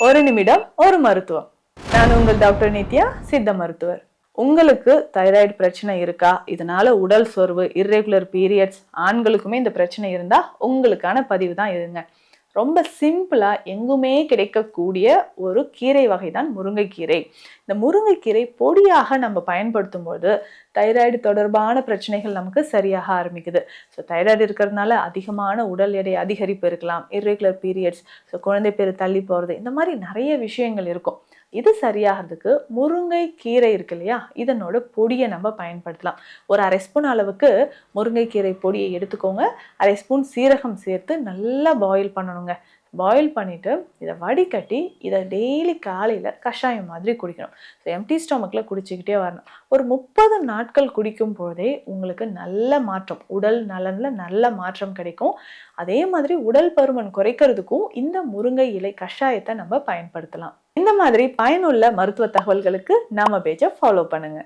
ஒரு நிமிடம் ஒரு மருத்துவம். நான் உங்கள் டாக்டர் நித்யா, சித்த மருத்துவர். உங்களுக்கு தைராய்டு பிரச்சனை இருக்கா? இதனால உடல் சோர்வு, இர்ரெகுலர் பீரியட்ஸ், ஆண்களுக்குமே இந்த பிரச்சனை இருந்தா உங்களுக்கான பதிவு தான் இதுங்க. ரொம்ப சிம்பிளா எங்குமே கிடைக்கக்கூடிய ஒரு கீரை வகை தான் முருங்கைக்கீரை. இந்த முருங்கைக்கீரை பொடியாக நம்ம பயன்படுத்தும் போது தைராய்டு தொடர்பான பிரச்சனைகள் நமக்கு சரியாக ஆரம்பிக்குது. ஸோ தைராய்டு இருக்கிறதுனால அதிகமான உடல் எடை அதிகரிப்பு இருக்கலாம், இர்ரெகுலர் பீரியட்ஸ், ஸோ குழந்தை பேர் தள்ளி போகிறது, இந்த மாதிரி நிறைய விஷயங்கள் இருக்கும். இது சரியாகிறதுக்கு முருங்கை கீரை இருக்கு இல்லையா, இதனோட பொடியை நம்ம பயன்படுத்தலாம். ஒரு அரை ஸ்பூன் அளவுக்கு முருங்கைக்கீரை பொடியை எடுத்துக்கோங்க. அரை ஸ்பூன் சீரகம் சேர்த்து நல்லா பாயில் பண்ணணுங்க. பாயில் பண்ணிவிட்டு இதை வடிகட்டி இதை டெய்லி காலையில் கஷாயம் மாதிரி குடிக்கணும். ஸோ எம்டி ஸ்டொமக்கில் குடிச்சிக்கிட்டே வரணும். ஒரு 30 நாட்கள் குடிக்கும் போதே உங்களுக்கு நல்ல மாற்றம், உடல் நலனில் நல்ல மாற்றம் கிடைக்கும். அதே மாதிரி உடல் பருமன் குறைக்கிறதுக்கும் இந்த முருங்கை இலை கஷாயத்தை நம்ம பயன்படுத்தலாம். இந்த மாதிரி பயனுள்ள மருத்துவ தகவல்களுக்கு நம்ம பேஜை ஃபாலோ பண்ணுங்க.